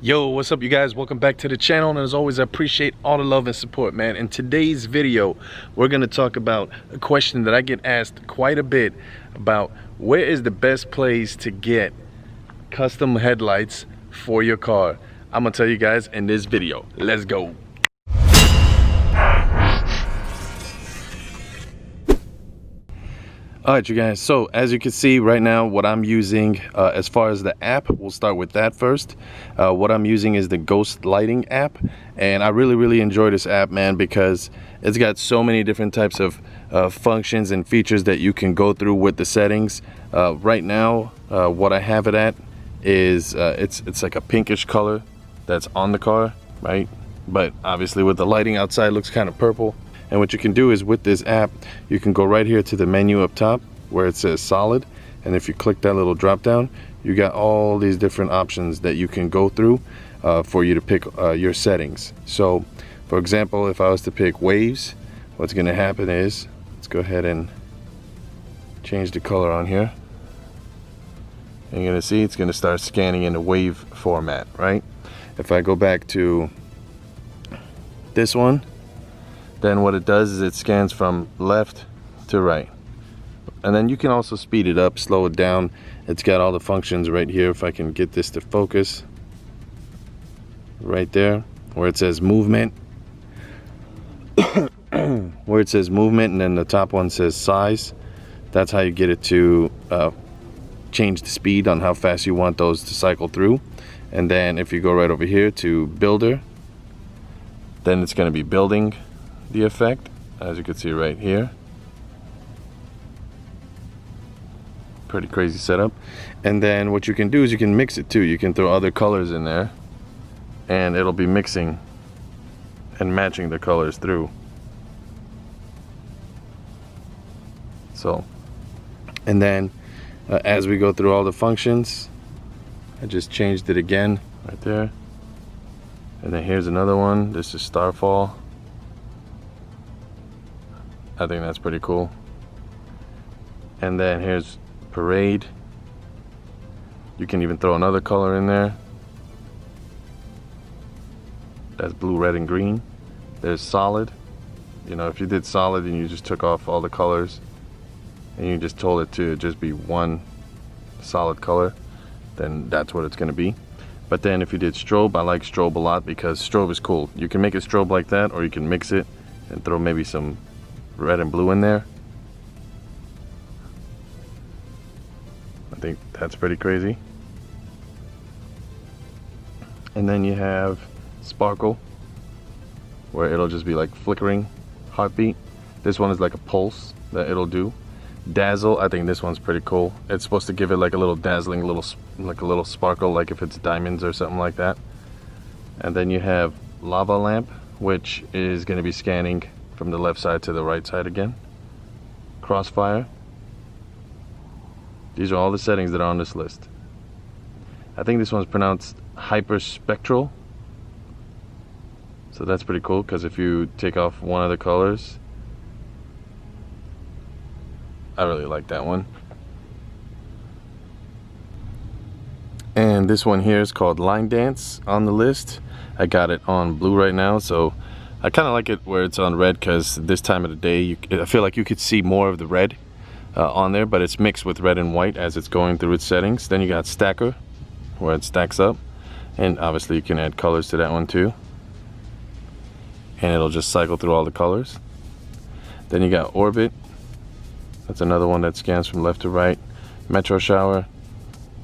Yo, what's up you guys? Welcome back to the channel, and as always I appreciate all the love and support, man. In today's video we're going to talk about a question that I get asked quite a bit about: where is the best place to get custom headlights for your car? I'm gonna tell you guys in this video. Let's go. Alright you guys, so as you can see right now what I'm using as far as the app, we'll start with that first. What I'm using is the Ghost Lighting app, and I really enjoy this app, man, because it's got so many different types of functions and features that you can go through with the settings. Right now what I have it at is it's like a pinkish color that's on the car, right? But obviously with the lighting outside it looks kind of purple. And what you can do is with this app, you can go right here to the menu up top where it says solid, and if you click that little drop down, you got all these different options that you can go through for you to pick your settings. So for example, if I was to pick waves, what's going to happen is, let's go ahead and change the color on here, and you're going to see it's going to start scanning in the wave format, right? If I go back to this one, then what it does is it scans from left to right, and then you can also speed it up, slow it down. It's got all the functions right here. If I can get this to focus right there where it says movement where it says movement, and then the top one says size. That's how you get it to change the speed on how fast you want those to cycle through. And then if you go right over here to builder, then it's going to be building the effect, as you can see right here. Pretty crazy setup. And then what you can do is you can mix it too. You can throw other colors in there and it'll be mixing and matching the colors through. So, and then as we go through all the functions, I just changed it again right there. And then here's another one. This is Starfall. I think that's pretty cool. And then here's Parade. You can even throw another color in there. That's blue, red, and green. There's Solid. You know, if you did Solid and you just took off all the colors and you just told it to just be one solid color, then that's what it's going to be. But then if you did Strobe, I like Strobe a lot because Strobe is cool. You can make it strobe like that, or you can mix it and throw maybe some red and blue in there. I think that's pretty crazy. And then you have Sparkle, where it'll just be like flickering heartbeat. This one is like a pulse that it'll do. Dazzle, I think this one's pretty cool. It's supposed to give it like a little dazzling, like a little sparkle, like if it's diamonds or something like that. And then you have Lava Lamp, which is going to be scanning from the left side to the right side again. Crossfire. These are all the settings that are on this list. I think this one's pronounced Hyperspectral. So that's pretty cool, because if you take off one of the colors, I really like that one. And this one here is called Line Dance on the list. I got it on blue right now, so I kind of like it where it's on red, because this time of the day I feel like you could see more of the red on there, but it's mixed with red and white as it's going through its settings. Then you got Stacker, where it stacks up, and obviously you can add colors to that one too, and it'll just cycle through all the colors. Then you got Orbit. That's another one that scans from left to right. Metro Shower.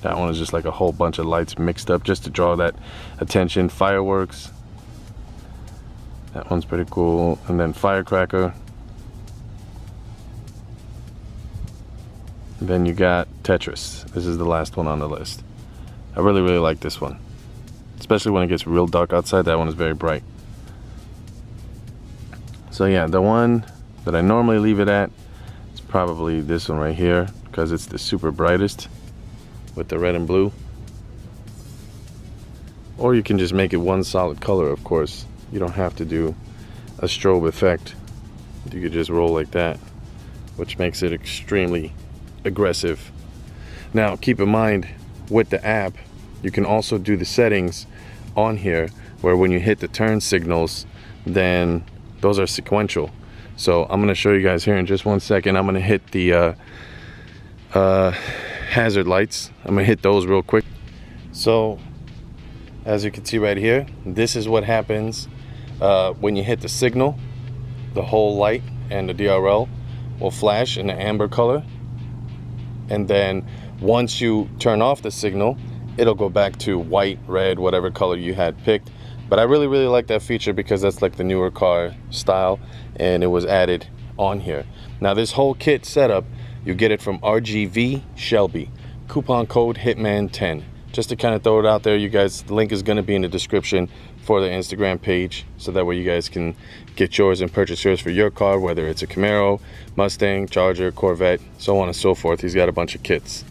That one is just like a whole bunch of lights mixed up just to draw that attention. Fireworks. That one's pretty cool. And then Firecracker. And then you got Tetris. This is the last one on the list. I really like this one, especially when it gets real dark outside. That one is very bright. So yeah, the one that I normally leave it at is probably this one right here, because it's the super brightest with the red and blue. Or you can just make it one solid color, of course. You don't have to do a strobe effect. You could just roll like that, which makes it extremely aggressive. Now keep in mind, with the app you can also do the settings on here where when you hit the turn signals, then those are sequential. So I'm going to show you guys here in just one second. I'm going to hit the hazard lights. I'm going to hit those real quick. So as you can see right here, this is what happens when you hit the signal. The whole light and the DRL will flash in the amber color, and then once you turn off the signal, it'll go back to white, red, whatever color you had picked. But I really like that feature because that's like the newer car style, and it was added on here. Now this whole kit setup, you get it from rgvshelby, coupon code Hitman10. Just to kind of throw it out there, you guys, the link is going to be in the description for the Instagram page, so that way you guys can get yours and purchase yours for your car, whether it's a Camaro, Mustang, Charger, Corvette, so on and so forth. He's got a bunch of kits.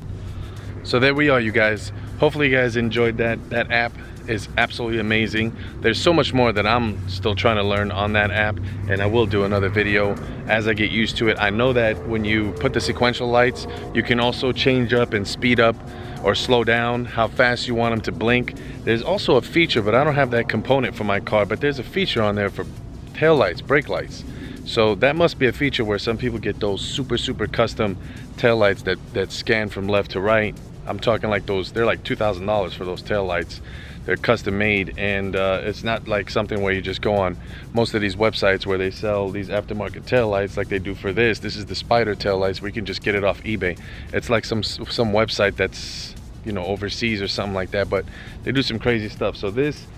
So there we are, you guys. Hopefully you guys enjoyed that. That app is absolutely amazing. There's so much more that I'm still trying to learn on that app, and I will do another video as I get used to it. I know that when you put the sequential lights, you can also change up and speed up or slow down how fast you want them to blink. There's also a feature, but I don't have that component for my car, but there's a feature on there for tail lights, brake lights. So that must be a feature where some people get those super custom tail lights that scan from left to right. I'm talking like those, they're like $2,000 for those tail lights. They're custom made, and it's not like something where you just go on most of these websites where they sell these aftermarket tail lights like they do for this. This is the Spider tail lights where you can just get it off eBay. It's like some website that's, you know, overseas or something like that, but they do some crazy stuff. So this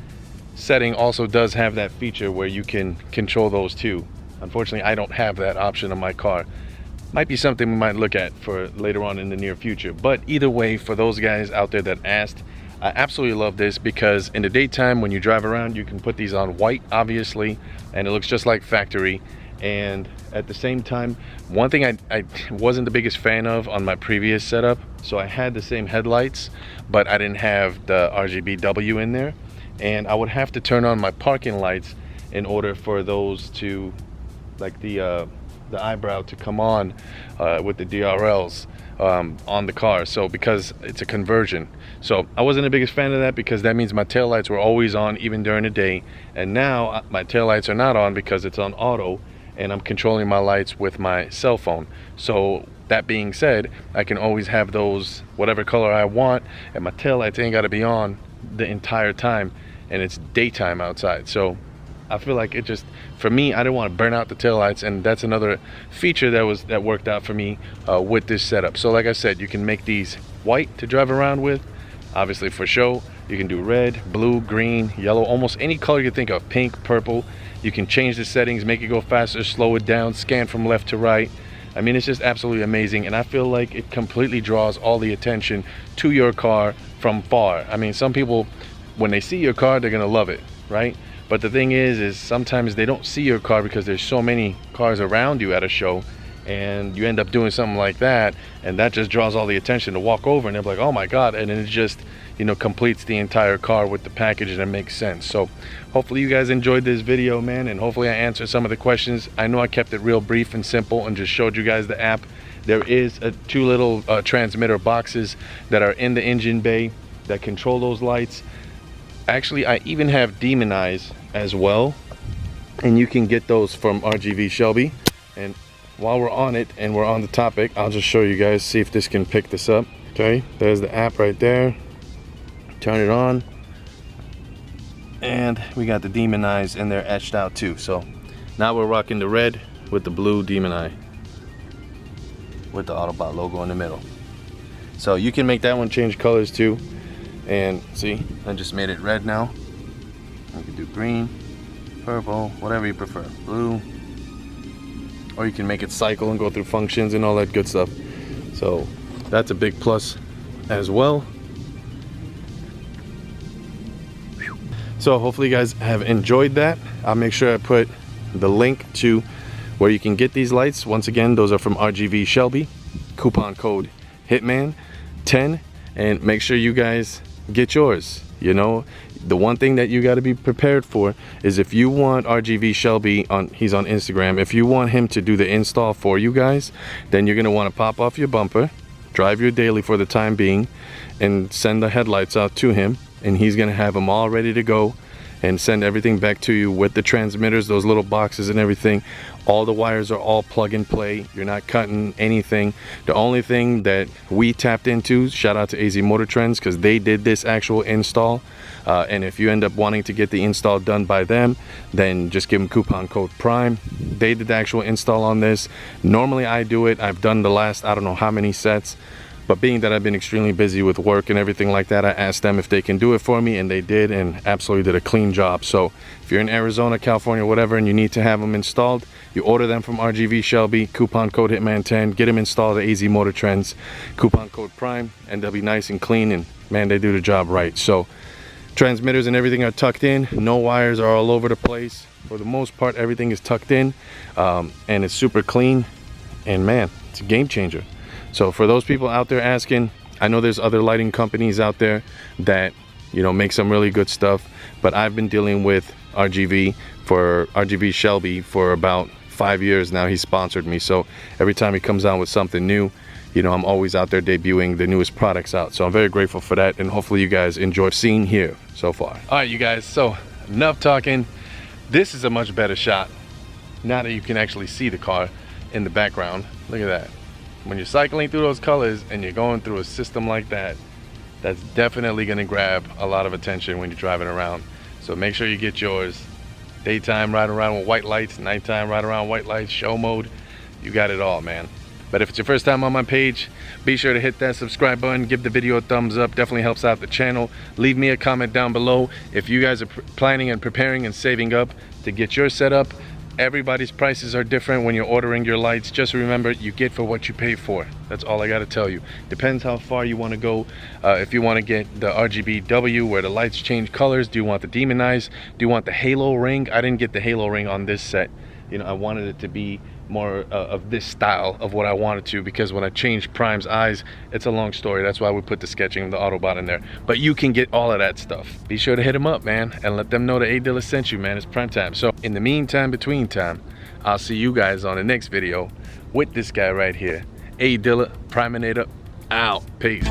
setting also does have that feature where you can control those too. Unfortunately, I don't have that option on my car. Might be something we might look at for later on in the near future. But either way, for those guys out there that asked, I absolutely love this because in the daytime when you drive around, you can put these on white, obviously, and it looks just like factory. And at the same time, one thing I wasn't the biggest fan of on my previous setup, so I had the same headlights, but I didn't have the Rgbw in there, and I would have to turn on my parking lights in order for those to, like the eyebrow to come on with the DRLs on the car. So because it's a conversion, so I wasn't the biggest fan of that because that means my tail lights were always on even during the day, and now my tail lights are not on because it's on auto and I'm controlling my lights with my cell phone. So that being said, I can always have those whatever color I want, and my tail lights ain't got to be on the entire time, and it's daytime outside. So I feel like it just, for me, I didn't want to burn out the taillights, and that's another feature that worked out for me with this setup. So like I said, you can make these white to drive around with, obviously for show. You can do red, blue, green, yellow, almost any color you think of, pink, purple. You can change the settings, make it go faster, slow it down, scan from left to right. I mean, it's just absolutely amazing, and I feel like it completely draws all the attention to your car from far. I mean, some people, when they see your car, they're gonna love it, right? But the thing is sometimes they don't see your car because there's so many cars around you at a show, and you end up doing something like that, and that just draws all the attention to walk over, and they're like, oh my God, and then it just, you know, completes the entire car with the package, and it makes sense. So hopefully you guys enjoyed this video, man, and hopefully I answered some of the questions. I know I kept it real brief and simple and just showed you guys the app. There is two little transmitter boxes that are in the engine bay that control those lights. Actually, I even have demon eyes as well, and you can get those from rgvshelby. And while we're on it and we're on the topic, I'll just show you guys, see if this can pick this up. Okay, there's the app right there. Turn it on, and we got the demon eyes in there etched out too. So now we're rocking the red with the blue demon eye with the Autobot logo in the middle. So you can make that one change colors too. And see, I just made it red now. You can do green, purple, whatever you prefer, blue, or you can make it cycle and go through functions and all that good stuff. So that's a big plus as well. So hopefully you guys have enjoyed that. I'll make sure I put the link to where you can get these lights. Once again, those are from rgvshelby, coupon code Hitman10, and make sure you guys get yours. You know, the one thing that you got to be prepared for is if you want rgvshelby, he's on Instagram, if you want him to do the install for you guys, then you're going to want to pop off your bumper, drive your daily for the time being, and send the headlights out to him. and he's gonna have them all ready to go and send everything back to you with the transmitters, those little boxes and everything. All the wires are all plug and play. You're not cutting anything. The only thing that we tapped into, shout out to AZ Motor Trends, because they did this actual install. And if you end up wanting to get the install done by them, then just give them coupon code PRIME. They did the actual install on this. Normally I do it. I've done the last, I don't know how many sets. But being that I've been extremely busy with work and everything like that, I asked them if they can do it for me, and they did, and absolutely did a clean job. So if you're in Arizona, California, whatever, and you need to have them installed, you order them from RGV Shelby, coupon code Hitman10, get them installed at AZ Motor Trends, coupon code PRIME, and they'll be nice and clean, and man, they do the job right. So transmitters and everything are tucked in. No wires are all over the place. For the most part, everything is tucked in, and it's super clean, and man, it's a game changer. So for those people out there asking, I know there's other lighting companies out there that, you know, make some really good stuff, but I've been dealing with RGV Shelby for about 5 years now. He sponsored me, so every time he comes out with something new, you know, I'm always out there debuting the newest products out. So I'm very grateful for that, and hopefully you guys enjoy seeing here so far. All right, you guys, so enough talking. This is a much better shot now that you can actually see the car in the background. Look at that. When you're cycling through those colors and you're going through a system like that, that's definitely going to grab a lot of attention when you're driving around. So make sure you get yours. Daytime ride around with white lights, nighttime ride around white lights, show mode, you got it all, man. But if it's your first time on my page, be sure to hit that subscribe button, give the video a thumbs up, definitely helps out the channel. Leave me a comment down below if you guys are planning and preparing and saving up to get your setup. Everybody's prices are different when you're ordering your lights. Just remember, you get for what you pay for. That's all I got to tell you. Depends how far you want to go. If you want to get the Rgbw where the lights change colors, do you want the demonized? Do you want the halo ring? I didn't get the halo ring on this set. You know, I wanted it to be more of this style of what I wanted to, because when I changed Prime's eyes, it's a long story. That's why we put the sketching of the Autobot in there. But you can get all of that stuff. Be sure to hit them up, man, and let them know that A Dilla sent you, man. It's prime time. So in the meantime, between time, I'll see you guys on the next video with this guy right here. A Dilla, Priminator, out. Peace.